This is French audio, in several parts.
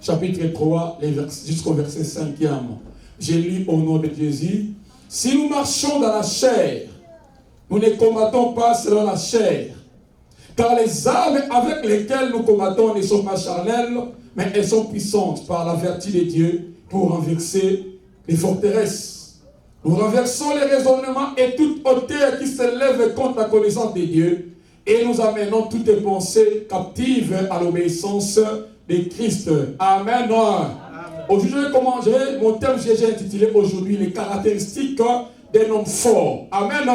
chapitre 3, jusqu'au verset 5e. J'ai lu au nom de Jésus. Si nous marchons dans la chair, nous ne combattons pas selon la chair. Car les armes avec lesquelles nous combattons ne sont pas charnelles, mais elles sont puissantes par la vertu de Dieu pour renverser les forteresses. Nous renversons les raisonnements et toute hauteur qui se lève contre la connaissance de Dieu et nous amenons toutes les pensées captives à l'obéissance de Christ. Amen. Aujourd'hui, mon thème j'ai intitulé aujourd'hui les caractéristiques d'un homme fort. Amen.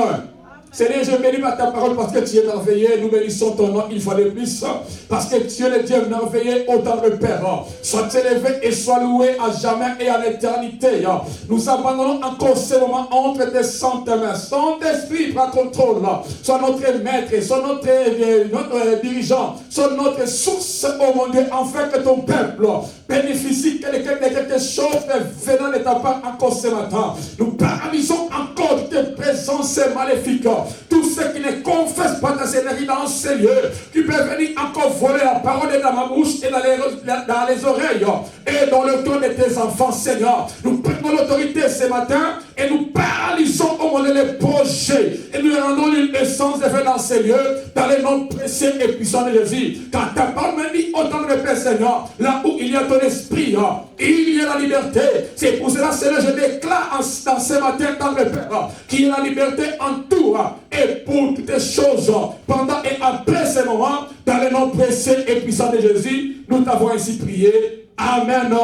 Seigneur, je bénis ta parole parce que tu es merveilleux. Nous bénissons ton nom, il fallait plus. Parce que tu es le Dieu merveilleux, autant le Père. Sois élevé et sois loué à jamais et à l'éternité. Nous abandonnons encore ce moment entre tes saintes mains. Saint-Esprit, prends contrôle. Sois notre maître, sois notre dirigeant, sois notre source, oh mon Dieu, afin que ton peuple bénéficie de quelque chose venant de ta part encore ce matin. Nous paralysons encore tes présences maléfiques. Tous ceux qui ne confessent pas ta Seigneurie dans ces lieux, qui peuvent venir encore voler la parole dans ma bouche et dans les oreilles et dans le cœur de tes enfants, Seigneur. Nous prenons l'autorité ce matin et nous paralysons au monde les projets et nous rendons une essence de fait dans ces lieux, dans les noms précieux et puissants de Jésus. Car ta parole me dit autant de paix, Seigneur, là où il y a ton esprit, il y a la liberté. C'est pour cela, Seigneur, je déclare dans ce matin dans le Père qu'il y a la liberté en tout et pour toutes les choses, pendant et après ce moment, dans les noms précieux et puissants de Jésus, nous t'avons ainsi prié. Amen.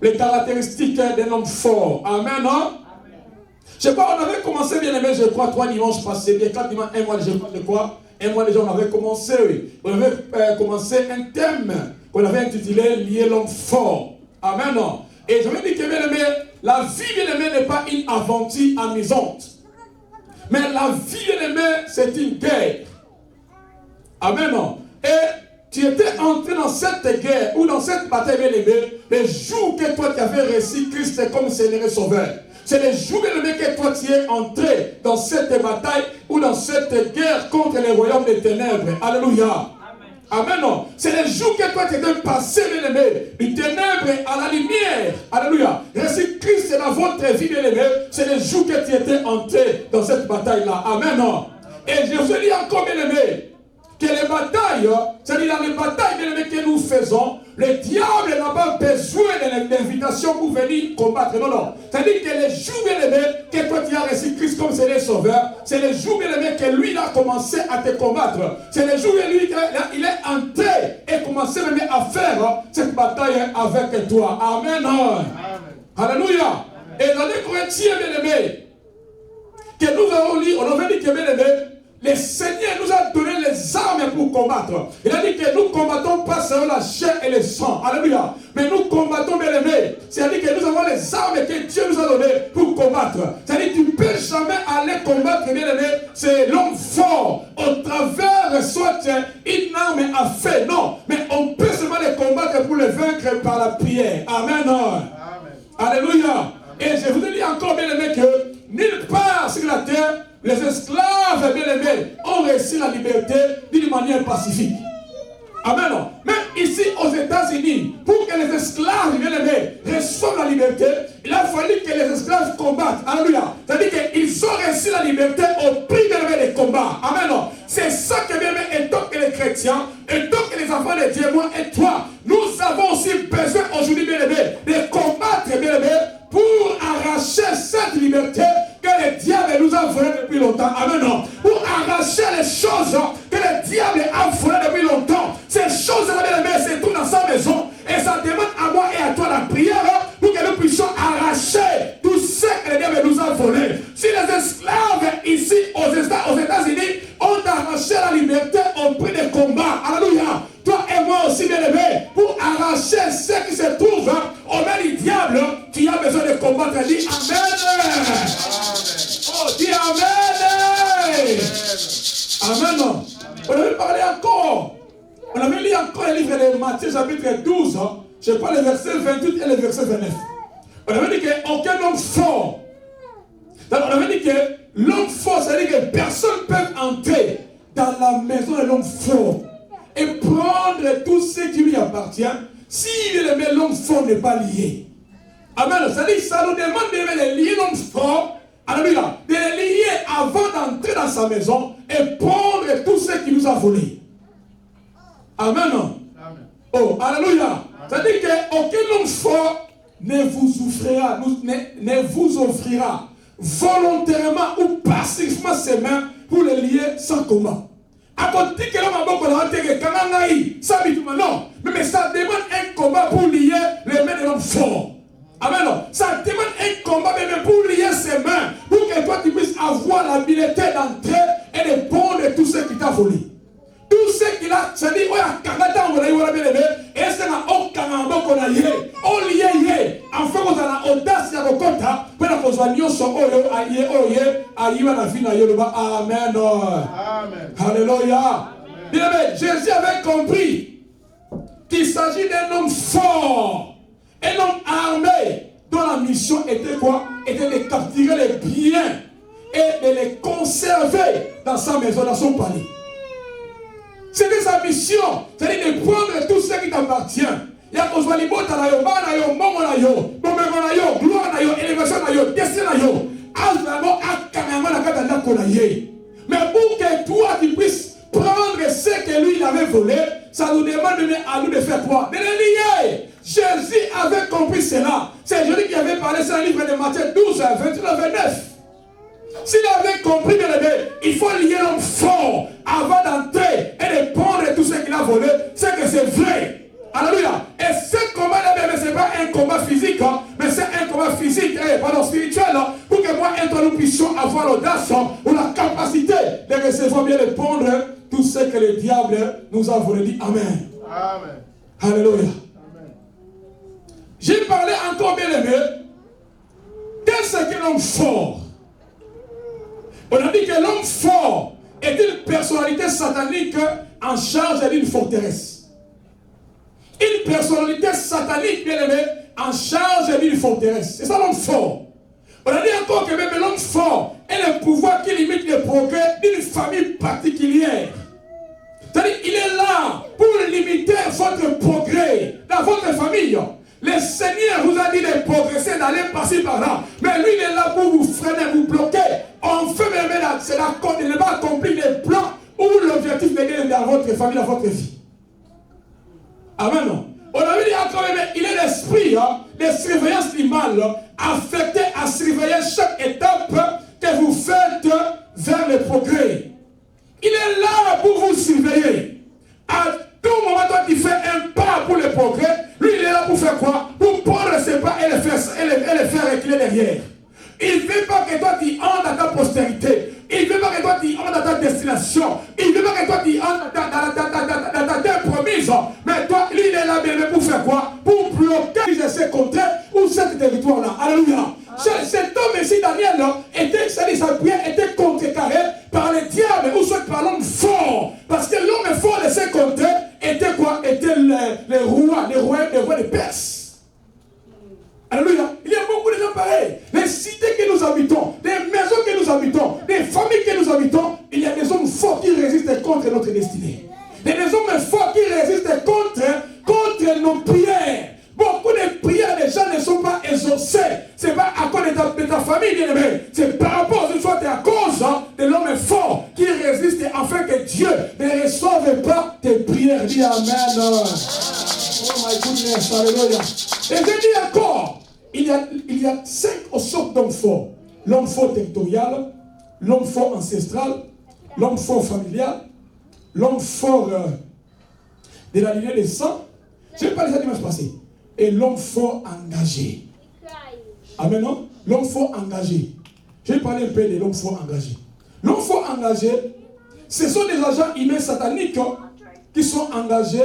Les caractéristiques d'un homme fort. Amen. Je sais pas, on avait commencé, bien aimé, je crois, 3 dimanches passés, bien 4 dimanches, 1 mois, je crois, de quoi? 1 mois déjà, on avait commencé, oui. On avait commencé un thème qu'on avait intitulé Lier l'homme fort. Amen. Et je veux dire que, bien aimé, la vie, bien aimé, n'est pas une aventure amusante. Mais la vie, bien aimé, c'est une guerre. Amen. Et tu étais entré dans cette guerre ou dans cette bataille, bien aimé, les jours que toi tu avais reçu Christ comme Seigneur et Sauveur. C'est les jours, bien aimé, que toi tu es entré dans cette bataille ou dans cette guerre contre les royaumes des ténèbres. Alléluia. Amen. C'est les jours que toi tu étais passé, bien aimé, du ténèbre à la lumière. Alléluia. Reçu Christ dans votre vie, bien aimé, c'est les jours que tu étais entré dans cette bataille-là. Amen. Et je vous dis encore, bien aimé, que les batailles, c'est-à-dire dans les batailles, bien aimé, que nous faisons, le diable n'a pas besoin d'invitation pour venir combattre. Non, non. C'est-à-dire que les jours, bien aimé, que toi tu as reçu Christ comme Seigneur Sauveur, c'est les jours, bien aimé, que lui a commencé à te combattre. C'est les jours où lui, il est entré et commencé même à faire cette bataille avec toi. Amen. Amen. Alléluia. Et dans les Corinthiens, bien aimé, que nous avons lu, on avait dit que, bien aimé, le Seigneur nous a donné les armes pour combattre. Il a dit que nous ne combattons pas selon la chair et le sang. Alléluia. Mais nous combattons, bien aimé. C'est-à-dire que nous avons les armes que Dieu nous a données pour combattre. C'est-à-dire que tu ne peux jamais aller combattre, bien aimé. C'est l'homme fort. Au travers, soit une arme à feu. Non. Mais on peut seulement les combattre pour les vaincre par la prière. Amen. Amen. Alléluia. Et je vous ai dit encore, bien aimé, que nulle part sur la terre, les esclaves, bien aimés, ont reçu la liberté d'une manière pacifique. Amen. Même ici aux États-Unis, pour que les esclaves, bien aimés, reçoivent la liberté, il a fallu que les esclaves combattent. Alléluia. C'est-à-dire qu'ils ont reçu la liberté au prix, bien aimé, des combats. Amen. C'est ça que, bien aimé, et tant que les chrétiens, et tant que les enfants de Dieu, moi et toi, nous avons aussi besoin aujourd'hui, bien aimé, de combattre, bien aimé, pour arracher cette liberté que le diable nous a volée depuis longtemps. Amen. Pour arracher les choses que le diable a volées depuis longtemps. Ces choses-là, bien aimé, c'est tout dans sa maison. Et ça demande à moi et à toi la prière pour que nous puissions arracher tout ce que le diable nous a volé. Si les esclaves ici aux États-Unis ont arraché la liberté au prix des combats, alléluia. Toi et moi aussi, bien aimé, pour arracher ce qui se trouve au mains du diable, tu as besoin de combattre. Dis Amen. Oh, dis Amen. Amen. On avait parlé encore. On avait lu encore le livre de Matthieu, chapitre 12. Je crois les versets 28 et les versets 29. On avait dit qu'aucun homme fort. On avait dit que l'homme fort, c'est-à-dire que personne ne peut entrer dans la maison de l'homme fort et prendre tout ce qui lui appartient Si l'homme fort n'est pas lié. Amen. C'est-à-dire ça nous demande de lier l'homme fort. Alléluia. De les lier avant d'entrer dans sa maison et prendre tout ce qu'il nous a volé. Amen. Amen. Oh, alléluia. C'est-à-dire qu'aucun homme fort ne vous offrira volontairement ou passivement ses mains pour les lier sans combat. À côté que l'homme a beaucoup de non, mais ça demande un combat pour lier les mains de l'homme fort. Amen. Ça demande un combat même pour lier ses mains, pour que toi tu puisses avoir l'habilité d'entrer et de prendre tout ce qui t'a volé. Tout ce qu'il a, c'est-à-dire, et c'est là, on lié, enfin, on a l'audace de la pour la position sur Amen. Alléluia. Jésus avait compris qu'il s'agit d'un homme fort, un homme armé, dont la mission était quoi? Était de capturer les biens et de les conserver dans sa maison, dans son palais. C'était sa mission, c'est-à-dire de prendre tout ce qui t'appartient. Il y a besoin de gloire, mais pour que toi tu puisses prendre ce que lui il avait volé, ça nous demande à nous de faire quoi? De les lier. Jésus avait compris cela. C'est Jésus qui avait parlé sur le livre de Matthieu 12, 28 à 29. S'il avait compris, bien aimé, il faut lier l'homme fort avant d'entrer et de prendre tout ce qu'il a volé. C'est que c'est vrai. Alléluia. Et ce combat-là, ce n'est pas un combat physique, hein, mais c'est un combat physique, pardon, spirituel, hein, pour que moi et toi nous puissions avoir l'audace ou la capacité de recevoir bien et prendre tout ce que le diable nous a volé. Dit Amen. Amen. Alléluia. Amen. J'ai parlé encore, bien aimé, qu'est-ce qu'un homme fort? On a dit que l'homme fort est une personnalité satanique en charge d'une forteresse. Une personnalité satanique, bien aimé, en charge d'une forteresse. C'est ça l'homme fort. On a dit encore que même l'homme fort est le pouvoir qui limite le progrès d'une famille particulière. C'est-à-dire qu'il est là pour limiter votre progrès dans votre famille. Le Seigneur vous a dit de progresser, d'aller passer par là. Mais lui, il est là pour vous freiner, vous bloquer. On fait même là, c'est là qu'il ne va accomplir les plans ou l'objectif de dans votre famille, dans votre vie. Amen. On avait dit encore, il est l'esprit de surveillance du mal, affecté à surveiller chaque étape que vous faites vers le progrès. Il est là pour vous surveiller. À tout moment, toi, tu fais un pas pour le progrès. Lui, il est là pour faire quoi? Pour prendre ses pas et les faire reculer derrière. Il ne veut pas que toi, tu entres dans ta postérité. Il ne veut pas que toi, tu entres dans ta destination. Il ne veut pas que toi, tu entres dans ta terre promise. Mais toi, lui, il est là bien pour faire quoi? Pour bloquer ces contraires ou ce territoire-là. Alléluia. Cet homme ici, Daniel, sa prière était contrecarrée par le diable ou soit par l'homme fort. Parce que l'homme fort de ces contraires était quoi? Était les rois de Perse. Alléluia. Il y a beaucoup de gens pareils. Les cités que nous habitons, les maisons que nous habitons, les familles que nous habitons, il y a des hommes forts qui résistent contre notre destinée. Il y a des hommes forts qui résistent contre nos prières. Beaucoup de prières des gens ne sont pas exaucées. Ce n'est pas à cause de ta famille, bien aimé. C'est par rapport à cause de l'homme fort qui résiste afin que Dieu ne reçoive pas tes prières. Dis Amen. Oh my goodness, alléluia. Et je dis encore, il y a 5 sortes d'hommes forts. L'homme fort territorial, l'homme fort ancestral, l'homme fort familial, l'homme fort de la lignée des sangs. Je vais parler de ça dimanche passé. Et l'homme fort engagé. Amen, non? L'homme fort engagé. Je vais parler un peu de l'homme fort engagé. L'homme fort engagé, ce sont des agents humains sataniques qui sont engagés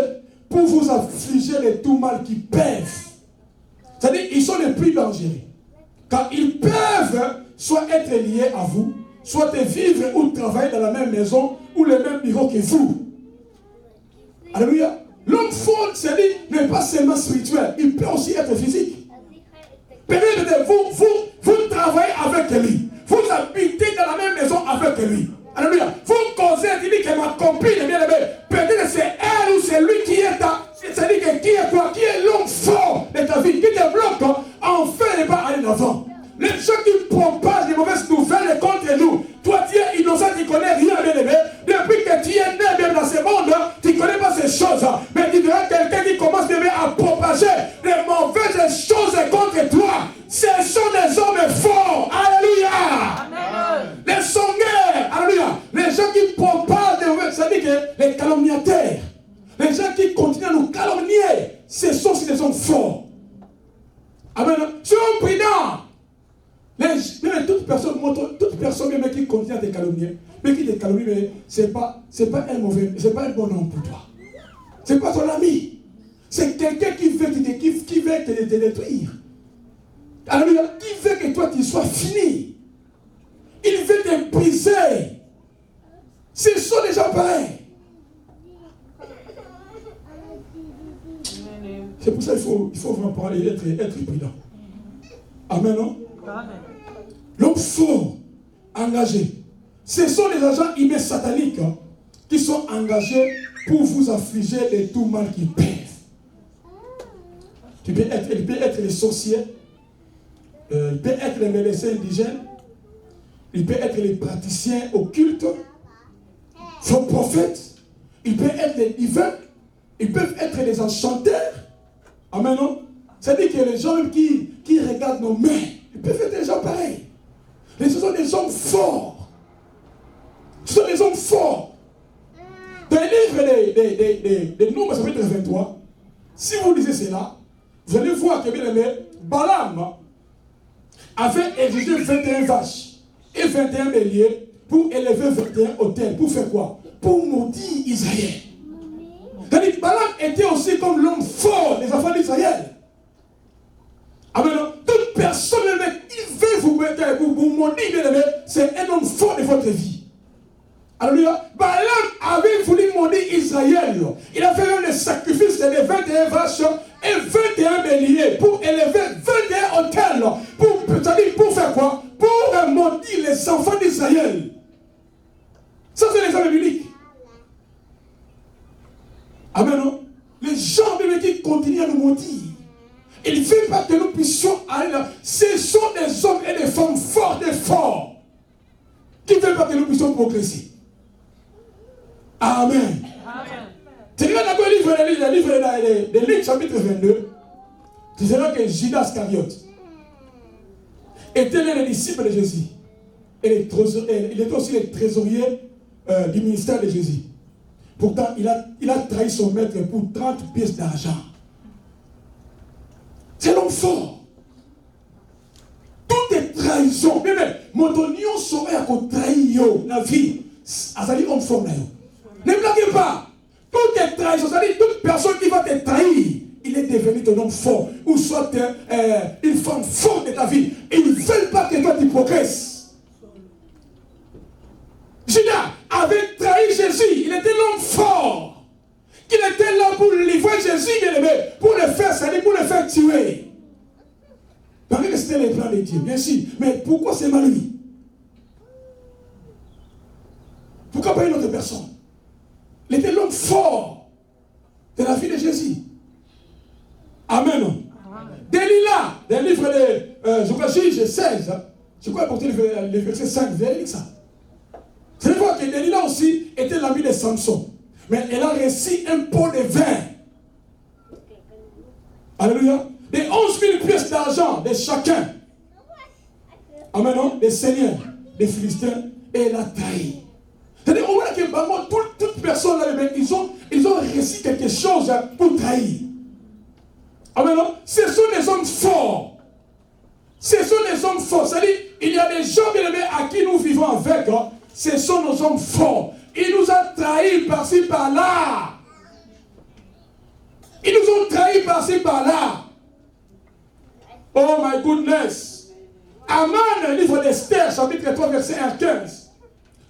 pour vous affliger de tout mal qui peuvent. C'est-à-dire qu'ils sont les plus dangereux. Car ils peuvent soit être liés à vous, soit vivre ou travailler dans la même maison ou le même bureau que vous. Alléluia. L'homme fort, c'est-à-dire, n'est pas seulement spirituel, il peut aussi être physique. Peut-être vous travaillez avec lui. Vous habitez dans la même maison avec lui. Alléluia. Vous causez, il dit que ma copine est bien aimée. Peut-être c'est elle ou c'est lui qui est là. C'est-à-dire qui est quoi? Qui est des hommes forts. Amen. Soyons prudents. Même toute personne même qui continue à te calomnier, mais qui te calomnie, mais c'est pas un bon homme pour toi. C'est pas ton ami. C'est quelqu'un qui veut te détruire. Alléluia. Qui veut que toi tu sois fini. Il veut te briser. Ce sont des gens pareils. C'est pour ça qu'il faut vraiment parler, être prudent. Amen, non? L'homme fort, engagé. Ce sont les agents humains sataniques qui sont engagés pour vous affliger de tout mal qu'ils peuvent. Il peut être les sorciers, il peut être les médecins indigènes, il peut être les praticiens occultes, faux prophètes, il peut être les divins, ils peuvent être les enchanteurs. Amen, non? C'est-à-dire que les gens qui regardent nos mains, ils peuvent être des gens pareils. Mais ce sont des hommes forts. Ce sont des hommes forts. Dans le livre des Nombres, chapitre 23, si vous lisez cela, vous allez voir que bien aimé, Balaam avait exigé 21 vaches et 21 béliers pour élever 21 autels. Pour faire quoi? Pour maudire Israël. C'est-à-dire que Balaam était aussi comme l'homme fort des enfants d'Israël. Amen. Toute personne qui veut vous maudire, c'est un homme fort de votre vie. Alléluia. Balaam avait voulu maudire Israël. Il a fait un sacrifice de 21 vaches et 21 béliers pour élever 21 autels. Pour faire quoi? Pour maudire les enfants d'Israël. Ça, c'est l'examen biblique. Amen. Les gens qui continuent à nous maudire. Il ne veut pas que nous puissions aller là. Ce sont des hommes et des femmes forts et forts qui ne veulent pas que nous puissions progresser. Amen. Tu regardes dans le livre de Luc chapitre 22, tu verras que Judas Iscariote était l'un des disciples de Jésus. Et il était aussi le trésorier du ministère de Jésus. Pourtant, il a trahi son maître pour 30 pièces d'argent. C'est l'homme fort. Tout est trahison. Mais mon union saurait à trahir la vie. C'est-à-dire homme fort. Ne blaguez pas. Tout est trahison. C'est-à-dire toute personne qui va te trahir, il est devenu ton homme fort. Ou soit une femme forte de ta vie. Ils ne veulent pas que toi tu progresses. Judas avait trahi Jésus. Il était l'homme fort. Il était là pour livrer Jésus, bien aimé, pour le faire salir, pour le faire tuer. Parce que c'était le plan de Dieu, bien sûr. Mais pourquoi c'est mal lui? Pourquoi pas une autre personne? Il était l'homme fort de la vie de Jésus. Amen. Delilah, dans le livre de je crois, Juge 16, je crois porter le verset 5, vous avez lu ça. C'est vrai que Delilah aussi était l'ami de Samson. Mais elle a reçu un pot de vin. Alléluia. Des 11 000 pièces d'argent de chacun. Amen. Des seigneurs, des Philistins. Et elle a trahi. C'est-à-dire, on voit que toute personne là, ils ont reçu quelque chose pour trahir. Amen. Ce sont des hommes forts. Ce sont des hommes forts. C'est-à-dire, il y a des gens bien aimés à qui nous vivons avec. Ce sont nos hommes forts. Ils nous ont trahis par-ci, par-là. Ils nous ont trahis par-ci, par-là. Oh my goodness. Aman, le livre d'Esther, chapitre 3, verset 1 à 15.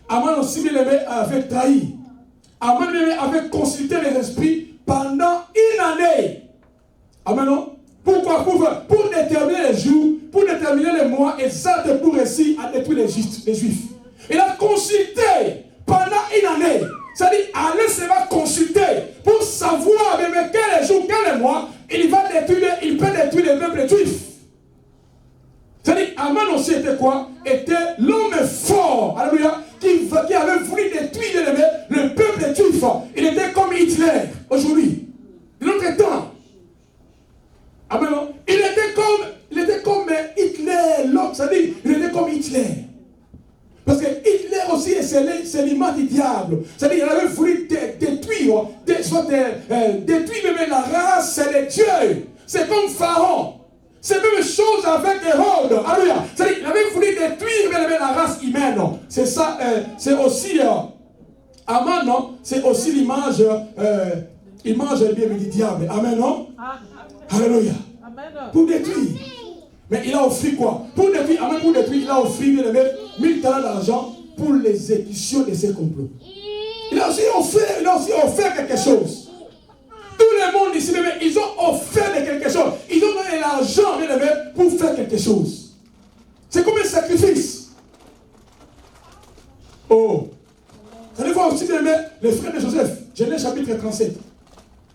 Aman aussi, bien aimé, avait trahi. Aman, bien aimé, avait consulté les esprits pendant une année. Amen, non? Pourquoi? Pour déterminer les jours, pour déterminer les mois exacts pour réussir à détruire les Juifs. Il a consulté pendant une année. C'est-à-dire, aller se va consulter pour savoir même quel jour, quel mois, il peut détruire les peuples juifs. C'est-à-dire, Aman aussi était quoi? Était l'homme fort, alléluia, qui avait voulu détruire le peuple juif. Il était comme Hitler aujourd'hui. De notre temps. Amen. Il était comme Hitler, l'homme, c'est-à-dire, il était comme Hitler. Parce que Hitler aussi, c'est l'image du diable. C'est-à-dire qu'il avait voulu détruire même la race de Dieu. C'est comme Pharaon. C'est la même chose avec Hérode. Alléluia. C'est-à-dire, il avait voulu détruire la race humaine. C'est ça, c'est aussi Aman, non? C'est aussi l'image du diable. Amen, non? Alléluia. Pour détruire. Mais il a offert quoi? Pour détruire, Amen, pour détruire, il a offert 1000 talents d'argent pour l'exécution de ses complots. Il a aussi offert quelque chose. Tout le monde ici, ils ont offert quelque chose. Ils ont donné l'argent pour faire quelque chose. C'est comme un sacrifice. Oh. Vous allez voir aussi les frères de Joseph. Genèse chapitre 37,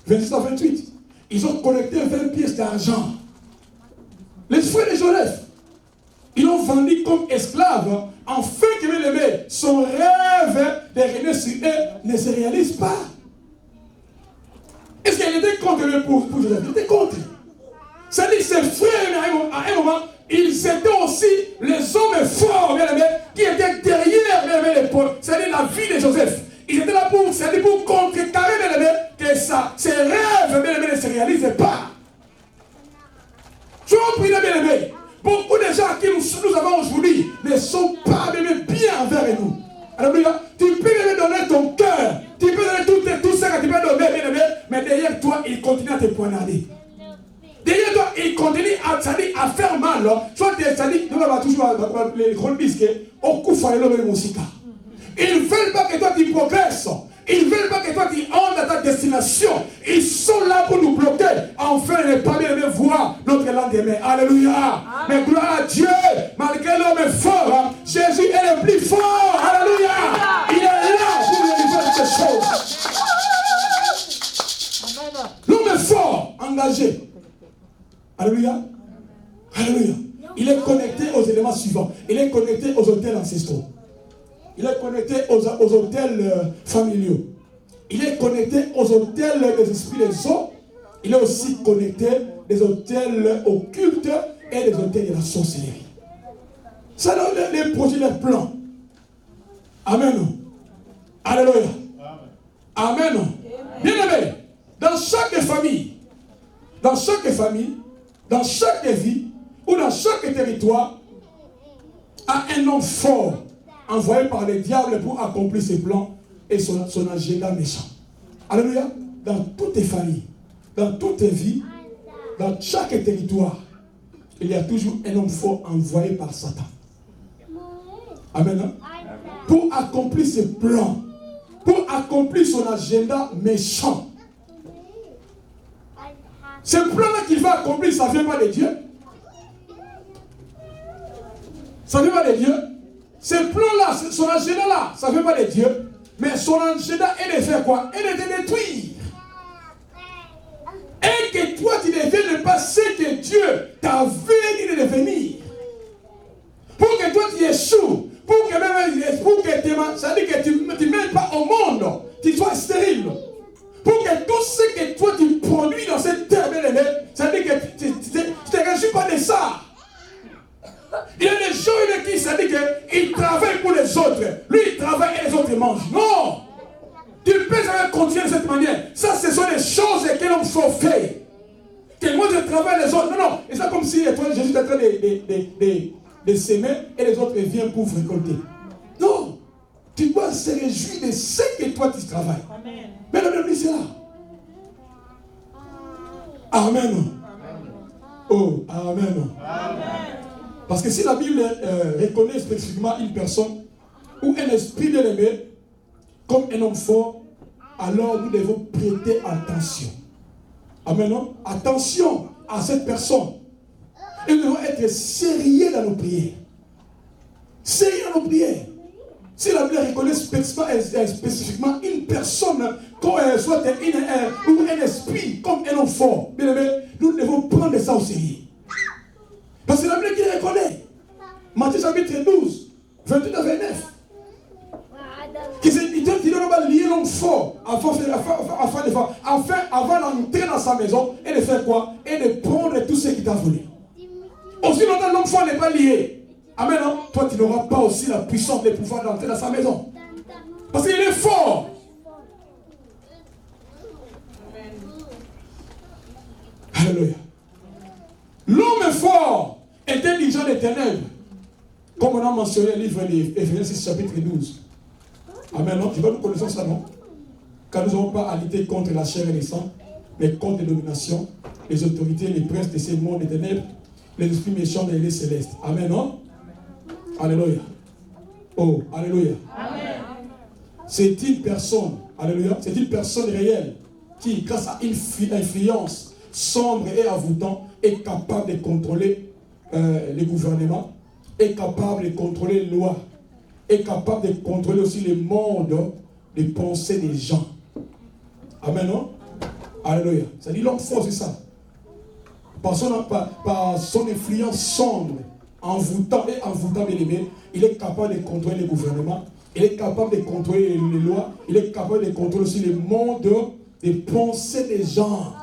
26 à 28. Ils ont collecté 20 pièces d'argent. Les frères de Joseph, ils l'ont vendu comme esclave, afin que son rêve de régner sur eux ne se réalise pas. Est-ce qu'il était contre pour Joseph? Il était contre. C'est-à-dire que ses frères, à un moment, ils étaient aussi les hommes forts, qui étaient derrière c'est-à-dire la vie de Joseph. Ils étaient là pour contrecarrer que ses rêves ne se réalisaient pas. Je vous prie, bien-aimés. Beaucoup de gens qui nous avons aujourd'hui ne sont pas bien envers nous. Alléluia. Tu peux me donner ton cœur. Tu peux donner tout ça que tu peux donner, mais derrière toi, il continue à te poignarder. Derrière toi, il continue à faire mal. Soit nous avons toujours les grands bisques au coup de musique. Ils ne veulent pas que toi tu progresses. Ils ne veulent pas que toi tu entres à ta destination. Ils sont là pour nous bloquer. Enfin, ne pas bien voir notre lendemain. Alléluia. Mais gloire à Dieu. Malgré l'homme fort, Jésus est le plus fort. Alléluia. Il est là pour nous faire quelque chose. L'homme est fort, engagé. Alléluia. Alléluia. Il est connecté aux éléments suivants. Il est connecté aux hôtels ancestraux. Il est connecté aux hôtels familiaux. Il est connecté aux hôtels des esprits des eaux. Il est aussi connecté des hôtels occultes et des hôtels de la sorcellerie. Ça donne les projets, les plans. Amen. Alléluia. Amen. Bien aimé, dans chaque famille, dans chaque vie, ou dans chaque territoire, a un homme fort envoyé par le diable pour accomplir ses plans et son agenda méchant. Alléluia. Dans toutes les familles, dans toutes les vies, dans chaque territoire, il y a toujours un homme fort envoyé par Satan. Amen. Hein? Pour accomplir ses plans, pour accomplir son agenda méchant. Ce plan-là qu'il va accomplir, ça ne vient pas de Dieu. Ça ne vient pas de Dieu. Ce plan-là, son agenda-là, ça ne vient pas de Dieu. Mais son agenda est de faire quoi? Et de te détruire. Et que toi, tu deviennes pas ce que Dieu t'avait dit de devenir. Pour que toi, tu échoues. Pour que ça dit que tu ne mets pas au monde. Tu sois stérile. Pour que tout ce que toi, tu produis dans cette terre, ça dit que tu ne te réjouis pas de ça. Il y a des gens qui ça dit qu'ils travaillent pour les autres. Lui, il travaille et les autres mangent. Non! Tu peux jamais continuer de cette manière. Ça, ce sont les choses que l'on faut faire. Que moi, je travaille les autres. Non, non. Et c'est comme si toi, Jésus est en train de s'aimer et les autres viennent pour vous récolter. Non! Tu dois se réjouir de ce que toi, tu travailles. Amen. Mais la Bible, c'est là. Amen. Oh, amen. Amen. Parce que si la Bible reconnaît spécifiquement une personne ou un esprit de l'aimé comme un homme fort, alors nous devons prêter attention. Amen. Non? Attention à cette personne. Et nous devons être sérieux dans nos prières. Sérieux dans nos prières. Si la Bible reconnaît spécifiquement une personne, soit un esprit comme un homme fort, bien aimé, nous devons prendre ça au sérieux. Parce que la Bible qui reconnaît. Matthieu chapitre 12, 28 à 29. Qui se dit qu'il doit lier l'homme fort avant d'entrer dans sa maison et de faire quoi? Et de prendre tout ce qu'il t'a volé. Aussi longtemps l'homme fort n'est pas lié. Amen. Non? Toi, tu n'auras pas aussi la puissance, le pouvoir d'entrer dans sa maison. Parce qu'il est fort. Alléluia. fort est un dirigeant des ténèbres. Comme on a mentionné le livre d'Éphésiens 6, chapitre 12. Amen, non? Tu vas nous connaître ça, non? Car nous n'avons pas à lutter contre la chair et le sang, mais contre les dominations, les autorités, les princes de ces mondes des ténèbres, les esprits méchants des lieux célestes. Amen, non? Alléluia. Oh, alléluia. Amen. C'est une personne, alléluia, c'est une personne réelle qui, grâce à une influence sombre et envoûtante, est capable de contrôler les gouvernements, est capable de contrôler les lois, est capable de contrôler aussi le monde des pensées des gens. Amen, non? Alléluia. Ça dit l'homme fort, c'est ça. Par son influence sombre, envoûtant bien aimé, il est capable de contrôler les gouvernements, il est capable de contrôler les lois, il est capable de contrôler aussi le monde des pensées des gens.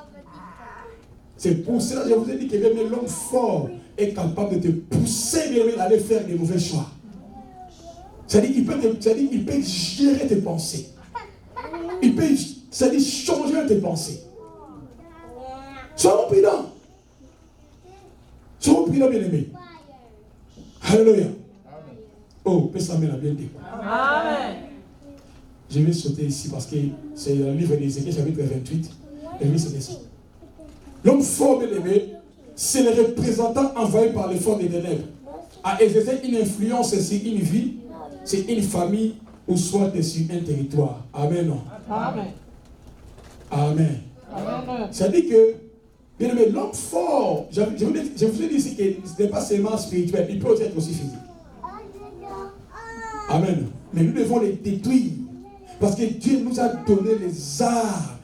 C'est pour cela que je vous ai dit que même l'homme fort est capable de te pousser d'aller faire des mauvais choix. C'est-à-dire qu'il peut gérer tes pensées. Il peut changer tes pensées. Soyons prudents. Soyons prudents, bien-aimés. Alléluia. Oh, paix sa main, bien dit. Amen. Je vais sauter ici parce que c'est le livre d'Ézéchiel, chapitre 28. Et lui, c'est ça. L'homme fort, bien-aimé, c'est le représentant envoyé par les forces des ténèbres à exercer une influence sur une vie, sur une famille ou soit sur un territoire. Amen. Amen. Amen. Amen. C'est-à-dire que, bien aimé, l'homme fort, je vous ai dit ici que ce n'est pas seulement spirituel, il peut aussi être aussi physique. Amen. Mais nous devons les détruire. Parce que Dieu nous a donné les armes.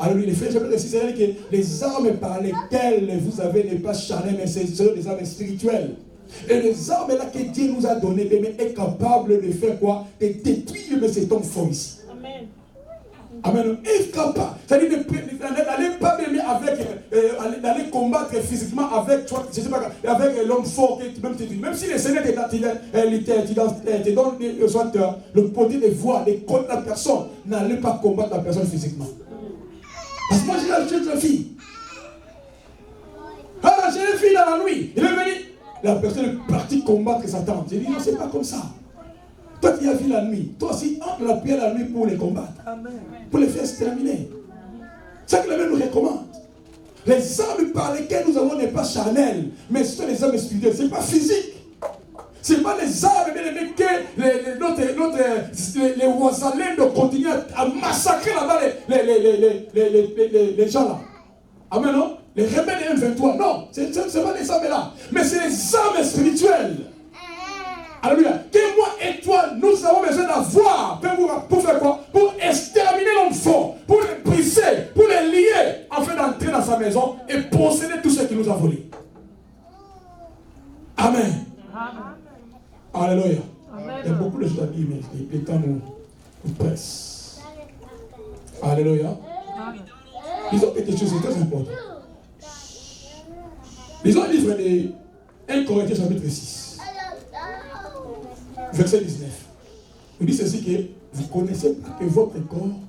Alors, les frères, je veux dire que les armes par lesquelles vous avez n'est pas charnelles, mais ce sont des armes spirituelles. Et les armes là que Dieu nous a données, est capable de faire quoi? De détruire cet homme fort ici. Amen. Amen. Est capable. C'est-à-dire d'aller pas même avec, d'aller combattre physiquement avec, je sais pas, avec l'homme fort, même si le Seigneur te donne le côté de voir, de contre la personne, n'allez pas combattre la personne physiquement. Parce que moi j'ai une fille. Ah, j'ai une fille dans la nuit. Il est venu. La personne est partie combattre Satan. J'ai dit non, c'est pas comme ça. Toi qui as vu la nuit, toi aussi entre la prière la nuit pour les combattre. Amen. Pour les faire se terminer. C'est ce que la Bible nous recommande. Les armes par lesquelles nous avons n'est pas charnelles, mais ce sont les armes spirituelles. Ce n'est pas physique. Ce n'est pas les armes que les Ouazalènes continuent à massacrer là-bas les gens là. Amen, non? Les rebelles M23, non, ce n'est pas les armes là, mais c'est les armes spirituelles. Alléluia. Que moi et toi, nous avons besoin d'avoir pour faire quoi? Pour exterminer l'homme fort, pour les briser, pour les lier, afin d'entrer dans sa maison et posséder tout ce qu'il nous a volé. Amen. Amen. Alléluia. Amen. Il y a beaucoup de choses à dire, mais le temps nous presse. Alléluia. Amen. Disons quelque chose de très important. Lisons le livre de 1 Corinthiens chapitre 6, verset 19. Il dit ceci que vous connaissez que votre corps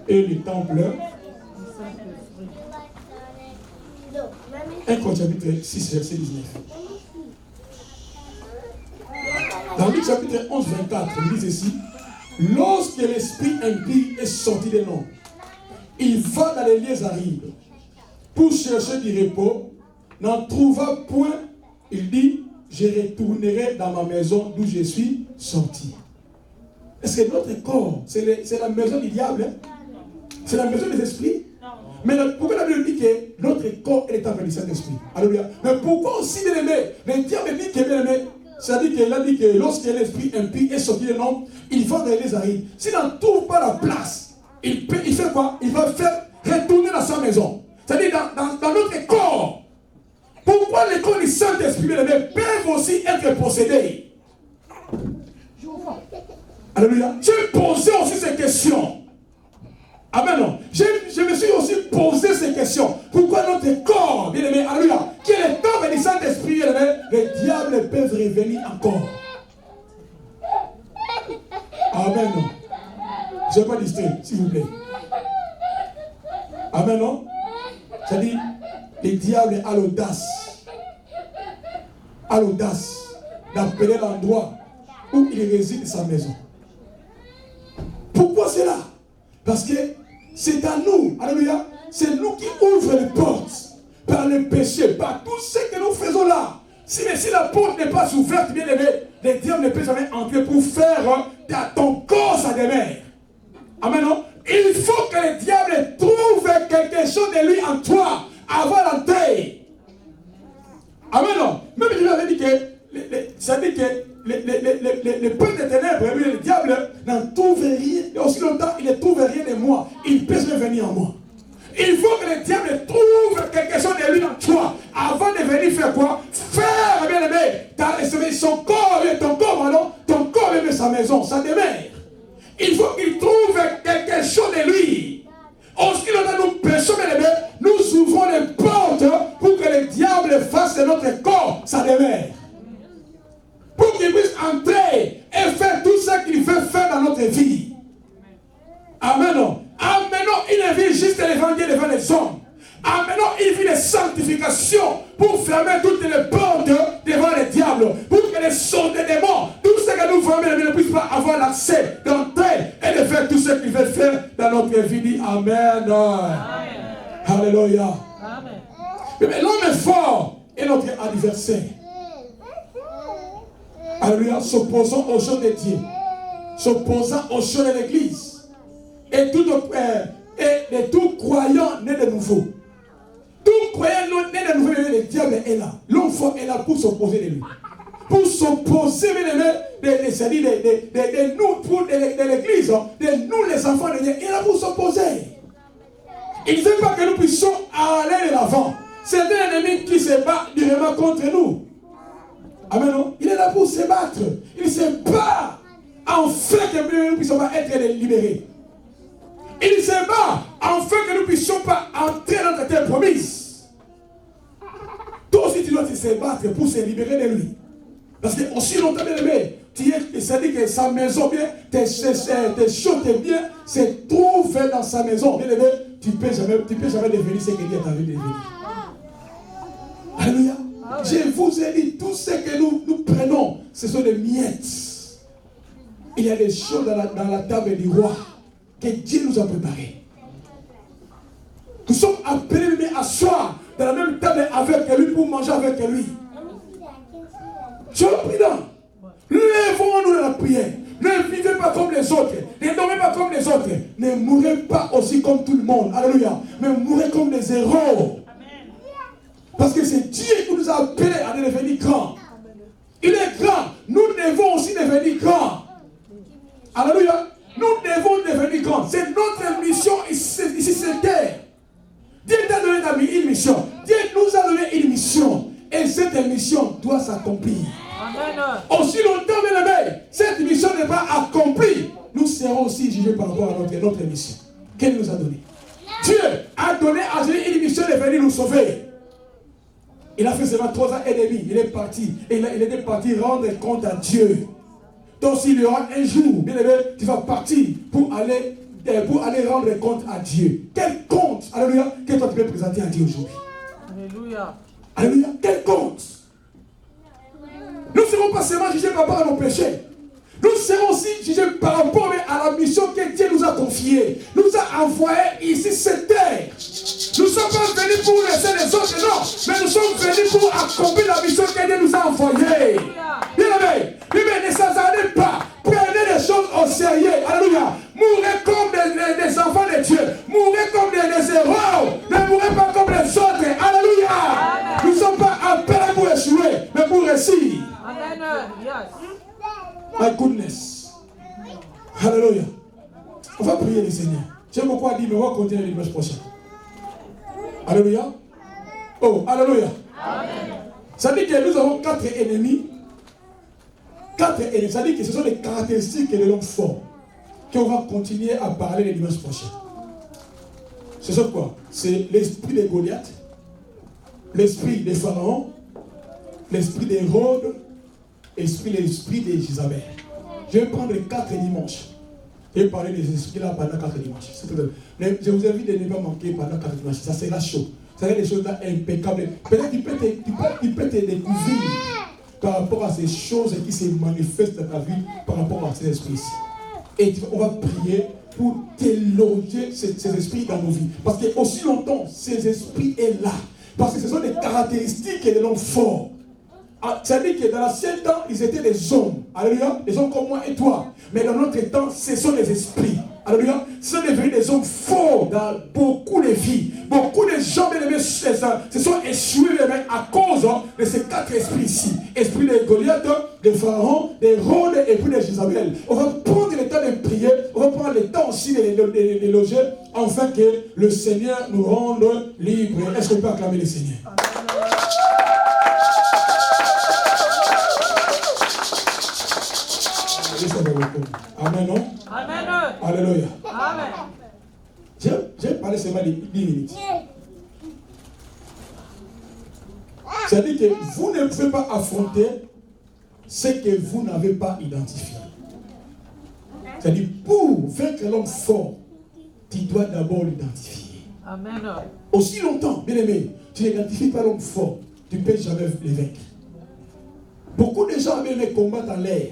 est le temple. 1 Corinthiens chapitre 6, verset 19. Dans Luc chapitre 11, 24, il dit ceci. Lorsque l'esprit impie est sorti de l'homme, il va dans les lieux arides pour chercher du repos, n'en trouva point, il dit, je retournerai dans ma maison d'où je suis sorti. Est-ce que notre corps, c'est la maison du diable? Hein? C'est la maison des esprits? Mais pourquoi la Bible dit que notre corps est le temple du Saint-Esprit? Alléluia. Mais pourquoi aussi, bien aimé, le diable dit que, bien aimé, c'est-à-dire qu'il a dit que lorsque l'esprit impie est sorti de l'homme, il va dans les arides. S'il n'en trouve pas la place, il fait quoi? Il va faire retourner dans sa maison. C'est-à-dire dans notre corps. Pourquoi les corps du Saint-Esprit peuvent aussi être possédés? Alléluia. J'ai posé aussi ces questions. Amen. Non. Je me suis aussi posé ces questions. Pourquoi notre corps, bien aimé, alléluia, qui est le temple du Saint-Esprit, bien aimé, les diables peuvent revenir encore? Amen. Non. Je ne vais pas distraire, s'il vous plaît. Amen. Non. C'est-à-dire, les diables ont l'audace a l'audace d'appeler l'endroit où il réside sa maison. Pourquoi cela? Parce que c'est à nous, alléluia, c'est nous qui ouvrons les portes par le péché, par tout ce que nous faisons là. Si la porte n'est pas ouverte, bien aimé, le diable ne peut jamais entrer pour faire ton corps sa demeure. Amen, non? Il faut que le diable trouve quelque chose de lui en toi avant d'entrer. Amen, non? Même Dieu avait dit que, ça dit que le peuple des ténèbres, le diable n'en trouve rien, aussi longtemps il ne trouve rien de moi, il peut jamais venir en moi. Il faut que le diable trouve quelque chose de lui en toi avant de venir faire quoi? Faire, bien aimé, son corps, ton corps, non? Ton corps est sa maison, sa demeure. Il faut qu'il trouve quelque chose de lui. Lorsqu'il a nous péchons, bien aimé, nous ouvrons les portes pour que le diable fasse de notre corps sa demeure. Pour qu'il puisse entrer et faire tout ce qu'il veut faire dans notre vie. Amen. Amenons une vie juste l'évangile devant les hommes. Amenons une vie de sanctification pour fermer toutes les portes devant les diables. Pour que les sons des démons, tout ce que nous voyons, ne puissent pas avoir l'accès d'entrer et de faire tout ce qu'ils veulent faire dans notre vie. Dit Amen. Alléluia. Mais l'homme est fort et notre adversaire. Alléluia. S'opposant aux choses de Dieu. S'opposant aux choses de l'Église. Et tout croyant né de nouveau. Tout croyant né de nouveau, le diable est là. L'homme fort est là pour s'opposer de lui. Pour s'opposer de nous, de l'église, de nous les enfants de Dieu. Il est là pour s'opposer. Il ne veut pas que nous puissions aller de l'avant. C'est un ennemi qui se bat durement contre nous. Amen. Il est là pour se battre. Il se bat afin que nous puissions pas être libérés. Il se bat afin que nous ne puissions pas entrer dans la terre promise. Toi aussi, tu dois te battre pour se libérer de lui. Parce que aussi longtemps, bien aimé, c'est-à-dire que sa maison, bien, tes choses, tes biens, se trouvent dans sa maison. Bien aimé, tu ne peux jamais devenir ce que Dieu t'a vu devenir. Alléluia. Je vous ai dit, tout ce que nous prenons, ce sont des miettes. Il y a des choses dans la table du roi que Dieu nous a préparé. Nous sommes appelés à asseoir dans la même table avec lui pour manger avec lui. Soyons prudents. Lèvons-nous dans la prière. Ne vivez pas comme les autres. Ne dormez pas comme les autres. Ne mourrez pas aussi comme tout le monde. Alléluia. Mais mourrez comme des héros. Parce que c'est Dieu qui nous a appelés à devenir grands. Il est grand. Nous devons aussi devenir grands. Alléluia. Nous devons devenir grands. C'est notre mission ici sur terre. Dieu t'a donné une mission. Dieu nous a donné une mission. Et cette mission doit s'accomplir. Aussi longtemps, bien aimé, cette mission n'est pas accomplie, nous serons aussi jugés par rapport à notre mission qu'elle nous a donnée. Dieu a donné à Jésus une mission de venir nous sauver. Il a fait seulement 3 ans et demi. Il est parti. Et il était parti rendre compte à Dieu. Donc s'il y aura un jour, bien aimé, tu vas partir pour aller rendre compte à Dieu. Quel compte, alléluia, que toi tu peux présenter à Dieu aujourd'hui? Alléluia. Alléluia. Quel compte? Nous ne serons pas seulement jugés par rapport à nos péchés. Nous serons aussi jugés par rapport à la mission que Dieu nous a confiée. Nous a envoyés ici cette terre. Nous ne sommes pas venus pour laisser les autres, non. Mais nous sommes venus pour accomplir la mission que Dieu nous a envoyée. Bien aimé, ne s'attardez pas. Prenez les choses au sérieux. Alléluia. Mourrez comme des enfants de Dieu. Mourrez comme des héros. Ne mourrez pas comme les autres. Alléluia. Nous ne sommes pas appelés pour échouer, mais pour réussir. Amen. Yes. My goodness. Alléluia. On va prier le Seigneur. J'aime beaucoup à dire, mais on va continuer le dimanche prochain. Alléluia. Oh, alléluia. Amen. Ça dit que nous avons 4 ennemis. 4 ennemis. Ça dit que ce sont les caractéristiques de l'homme fort qu'on va continuer à parler le dimanche prochain. Ce sont quoi? C'est l'esprit de Goliath, l'esprit de Pharaon, l'esprit d'Hérode, l'esprit de Jézabel. Je vais prendre 4 dimanches. Je vais parler des esprits là pendant 4 dimanches. Mais je vous invite de ne pas manquer pendant 4 dimanches. Ça sera chaud. Ça sera des choses là impeccables. Peut-être qu'il peut te découvrir par rapport à ces choses qui se manifestent dans ta vie, par rapport à ces esprits-ci. Et on va prier pour déloger ces esprits dans nos vies. Parce que aussi longtemps, ces esprits sont là. Parce que ce sont des caractéristiques de l'homme fort. C'est-à-dire que dans l'ancien temps, ils étaient des hommes. Alléluia. Des hommes comme moi et toi. Mais dans notre temps, ce sont des esprits. Alléluia. Ce sont devenus des hommes forts dans beaucoup de vies. Beaucoup de gens se sont échoués à cause de ces 4 esprits ici. Esprit de Goliath, de Pharaon, de Hérode et puis de Jézabel. On va prendre le temps de prier. On va prendre le temps aussi de loger. Afin que le Seigneur nous rende libres. Est-ce qu'on peut acclamer le Seigneur? Amen, non? Amen. Alléluia. Amen. J'ai parlé seulement de 10 minutes. C'est-à-dire que vous ne pouvez pas affronter ce que vous n'avez pas identifié. C'est-à-dire, pour vaincre l'homme fort, tu dois d'abord l'identifier. Amen. Aussi longtemps, bien aimé, tu n'identifies pas l'homme fort, tu ne peux jamais le vaincre. Beaucoup de gens avaient les combats dans l'air.